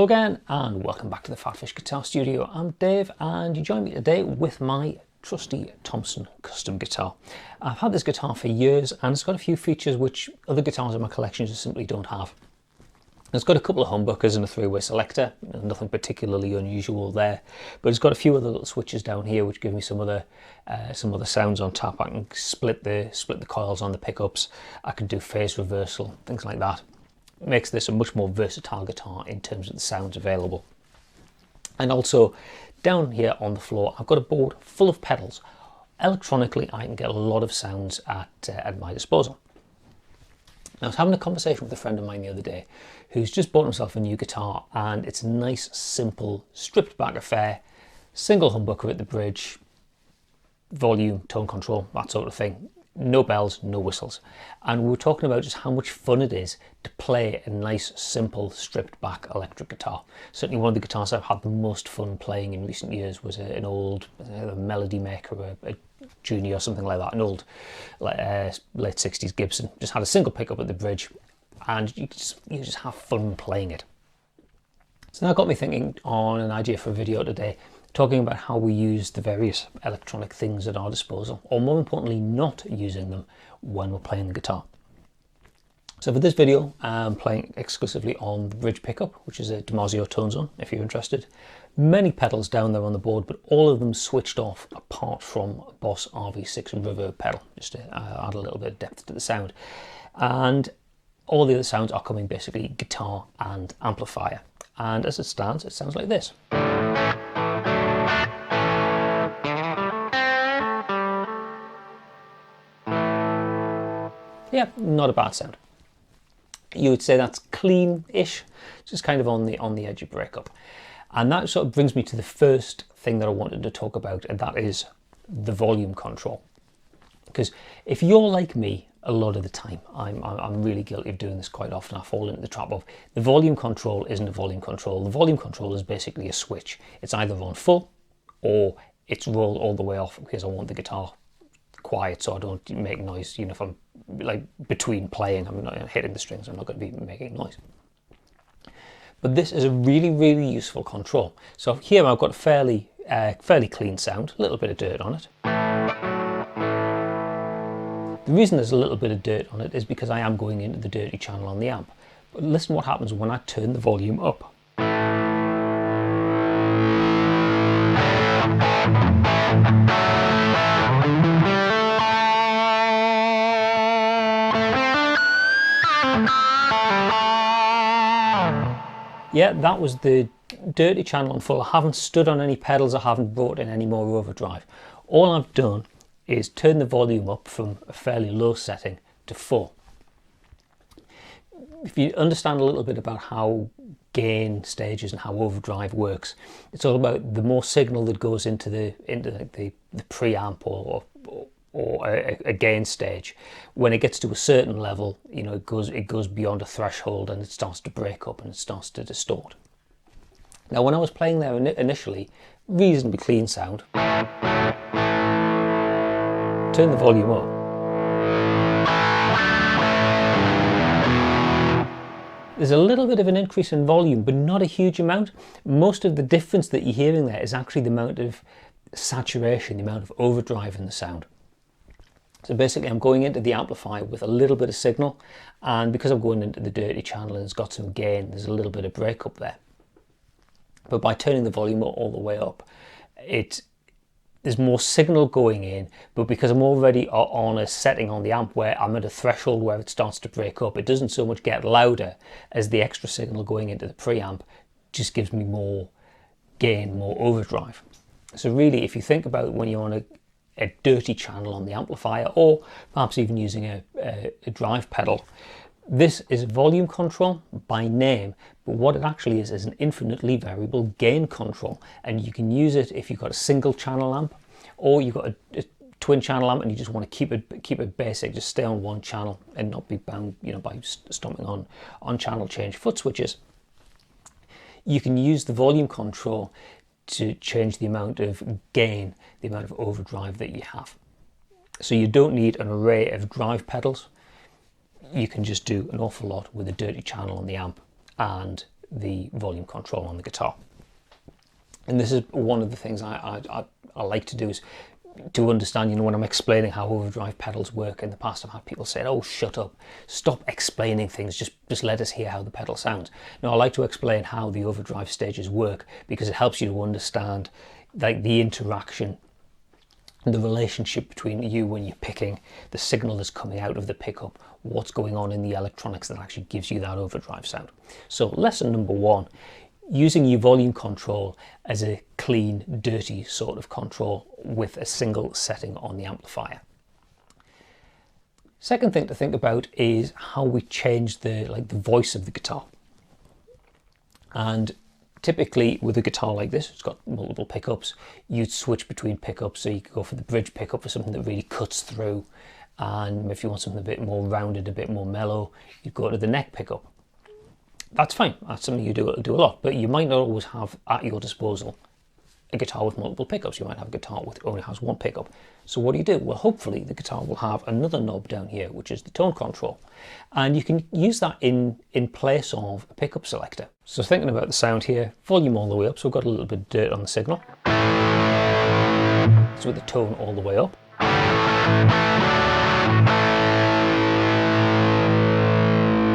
Hello again and welcome back to the PhatPhish Guitar Studio. I'm Dave and you join me today with my trusty Thompson custom guitar. I've had this guitar for years and it's got a few features which other guitars in my collection just simply don't have. It's got a couple of humbuckers and a three-way selector, nothing particularly unusual there, but it's got a few other little switches down here which give me some other sounds on tap. I can split the coils on the pickups, I can do phase reversal, things like that. Makes this a much more versatile guitar in terms of the sounds available. And also down here on the floor I've got a board full of pedals. Electronically I can get a lot of sounds at my disposal. Now, I was having a conversation with a friend of mine the other day who's just bought himself a new guitar, and it's a nice simple stripped back affair, single humbucker at the bridge, volume, tone control, that sort of thing. No bells, no whistles. And we were talking about just how much fun it is to play a nice, simple, stripped back electric guitar. Certainly one of the guitars I've had the most fun playing in recent years was an old Melody Maker, a Junior or something like that, an old late 60s Gibson. Just had a single pickup at the bridge and you just have fun playing it. So that got me thinking on an idea for a video today, talking about how we use the various electronic things at our disposal, or more importantly, not using them when we're playing the guitar. So for this video, I'm playing exclusively on the bridge pickup, which is a DiMarzio Tone Zone, if you're interested. Many pedals down there on the board, but all of them switched off apart from a Boss RV6 reverb pedal, just to add a little bit of depth to the sound. And all the other sounds are coming basically guitar and amplifier. And as it stands, it sounds like this. Yeah, not a bad sound. You would say that's clean-ish, just kind of on the edge of breakup. And that sort of brings me to the first thing that I wanted to talk about, and that is the volume control. Because if you're like me, a lot of the time, I'm really guilty of doing this quite often. I fall into the trap of the volume control isn't a volume control. The volume control is basically a switch. It's either on full or it's rolled all the way off because I want the guitar quiet so I don't make noise. You know, if I'm like between playing, I'm not hitting the strings, I'm not going to be making noise. But this is a really, really useful control. So here I've got a fairly clean sound, a little bit of dirt on it. The reason there's a little bit of dirt on it is because I am going into the dirty channel on the amp. But listen what happens when I turn the volume up. Yeah, that was the dirty channel on full. I haven't stood on any pedals, I haven't brought in any more overdrive. All I've done is turn the volume up from a fairly low setting to full. If you understand a little bit about how gain stages and how overdrive works, it's all about the more signal that goes into the preamp or a gain stage. When it gets to a certain level, you know, it goes beyond a threshold and it starts to break up and it starts to distort. Now, when I was playing there initially, reasonably clean sound. Turn the volume up. There's a little bit of an increase in volume, but not a huge amount. Most of the difference that you're hearing there is actually the amount of saturation, the amount of overdrive in the sound. So basically I'm going into the amplifier with a little bit of signal, and because I'm going into the dirty channel and it's got some gain, there's a little bit of breakup there. But by turning the volume all the way up, there's more signal going in, but because I'm already on a setting on the amp where I'm at a threshold where it starts to break up, it doesn't so much get louder as the extra signal going into the preamp just gives me more gain, more overdrive. So really, if you think about when you're on a dirty channel on the amplifier, or perhaps even using a drive pedal, this is volume control by name, but what it actually is an infinitely variable gain control, and you can use it if you've got a single channel amp or you've got a twin channel amp and you just want to keep it basic, just stay on one channel and not be bound, you know, by stomping on channel change foot switches. You can use the volume control to change the amount of gain, the amount of overdrive that you have. So you don't need an array of drive pedals. You can just do an awful lot with a dirty channel on the amp, and the volume control on the guitar. And this is one of the things I like to do, is to understand, you know, when I'm explaining how overdrive pedals work. In the past I've had people say, oh, shut up, stop explaining things, just let us hear how the pedal sounds. Now I like to explain how the overdrive stages work, because it helps you to understand like the interaction and the relationship between you when you're picking, the signal that's coming out of the pickup, what's going on in the electronics that actually gives you that overdrive sound. So lesson number one, using your volume control as a clean, dirty sort of control with a single setting on the amplifier. Second thing to think about is how we change the voice of the guitar. And typically with a guitar like this, it's got multiple pickups, you'd switch between pickups. So you could go for the bridge pickup for something that really cuts through, and if you want something a bit more rounded, a bit more mellow, you'd go to the neck pickup. That's fine, that's something you do a lot, but you might not always have at your disposal a guitar with multiple pickups. You might have a guitar that only has one pickup. So what do? Well, hopefully the guitar will have another knob down here, which is the tone control. And you can use that in place of a pickup selector. So thinking about the sound here, volume all the way up, so we've got a little bit of dirt on the signal. So with the tone all the way up.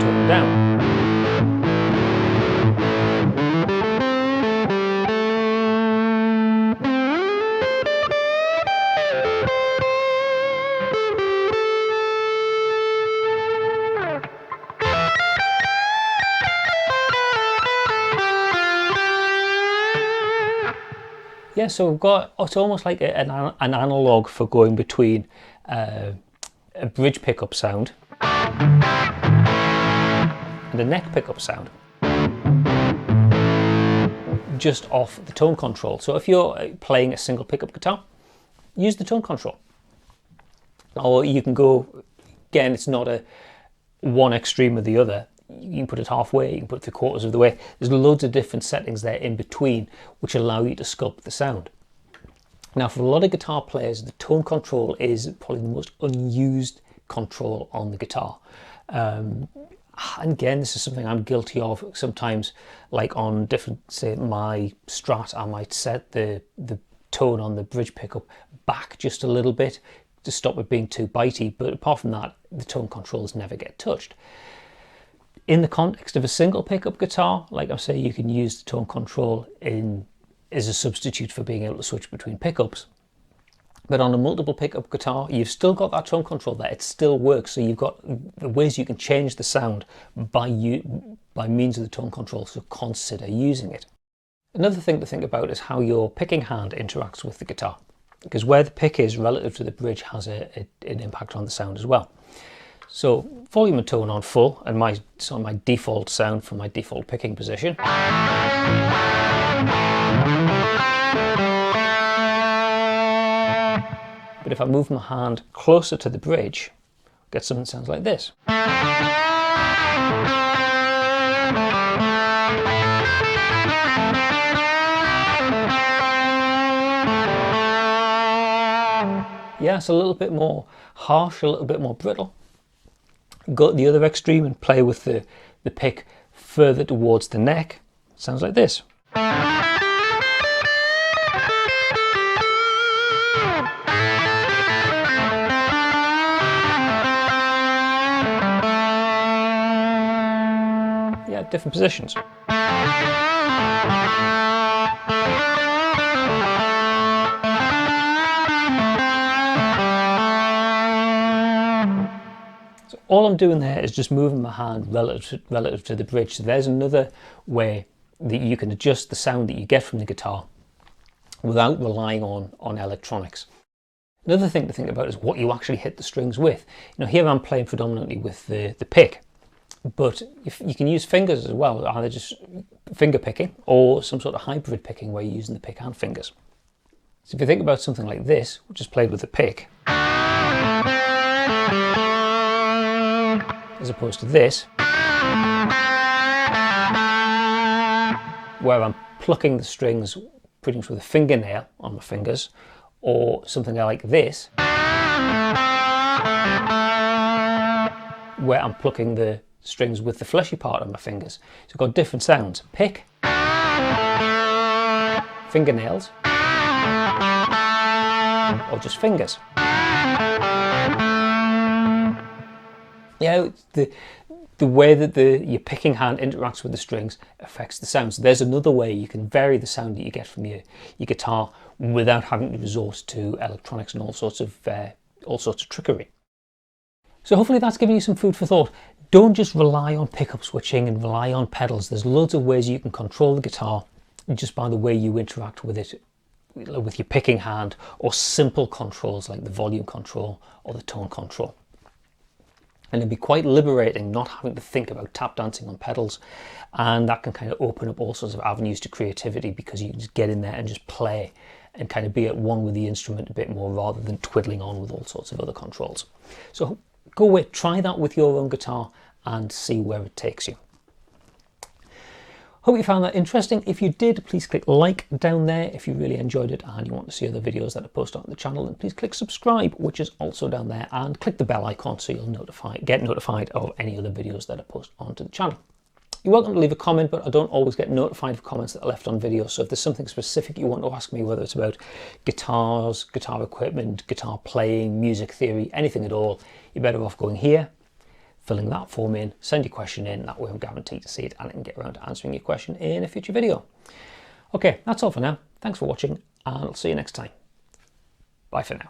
Tone down. Yeah, so we've got, it's almost like an analog for going between a bridge pickup sound and a neck pickup sound, just off the tone control. So if you're playing a single pickup guitar, use the tone control. Or you can go, again, it's not a one extreme or the other. You can put it halfway, you can put it 3/4 of the way. There's loads of different settings there in between which allow you to sculpt the sound. Now, for a lot of guitar players, the tone control is probably the most unused control on the guitar. And again, this is something I'm guilty of sometimes, like on different, say my Strat, I might set the tone on the bridge pickup back just a little bit to stop it being too bitey, but apart from that, the tone controls never get touched. In the context of a single pickup guitar, like I say, you can use the tone control as a substitute for being able to switch between pickups. But on a multiple pickup guitar, you've still got that tone control there. It still works. So you've got the ways you can change the sound by means of the tone control. So consider using it. Another thing to think about is how your picking hand interacts with the guitar, because where the pick is relative to the bridge has an impact on the sound as well. So volume and tone on full, and my default sound from my default picking position. But if I move my hand closer to the bridge, I get something that sounds like this. Yeah, it's a little bit more harsh, a little bit more brittle. Go to the other extreme and play with the pick further towards the neck. Sounds like this. Yeah, different positions. All I'm doing there is just moving my hand relative to the bridge. So there's another way that you can adjust the sound that you get from the guitar without relying on electronics. Another thing to think about is what you actually hit the strings with. You know, here I'm playing predominantly with the pick, but if you can use fingers as well, either just finger picking or some sort of hybrid picking where you're using the pick and fingers. So if you think about something like this, which is played with the pick, as opposed to this, where I'm plucking the strings pretty much with a fingernail on my fingers, or something like this, where I'm plucking the strings with the fleshy part of my fingers. So I've got different sounds. Pick, fingernails, or just fingers. The way that your picking hand interacts with the strings affects the sound. So there's another way you can vary the sound that you get from your guitar without having to resort to electronics and all sorts of trickery. So hopefully that's given you some food for thought. Don't just rely on pickup switching and rely on pedals. There's loads of ways you can control the guitar just by the way you interact with it, with your picking hand, or simple controls like the volume control or the tone control. And it'd be quite liberating not having to think about tap dancing on pedals, and that can kind of open up all sorts of avenues to creativity because you can just get in there and just play and kind of be at one with the instrument a bit more rather than twiddling on with all sorts of other controls. So go away, try that with your own guitar and see where it takes you. Hope you found that interesting. If you did, please click like down there if you really enjoyed it and you want to see other videos that I post on the channel. And please click subscribe, which is also down there, and click the bell icon so you'll get notified of any other videos that I post onto the channel. You're welcome to leave a comment, but I don't always get notified of comments that are left on videos. So if there's something specific you want to ask me, whether it's about guitars, guitar equipment, guitar playing, music theory, anything at all, you're better off going here, filling that form in, send your question in. That way I'm guaranteed to see it and I can get around to answering your question in a future video. Okay, that's all for now. Thanks for watching and I'll see you next time. Bye for now.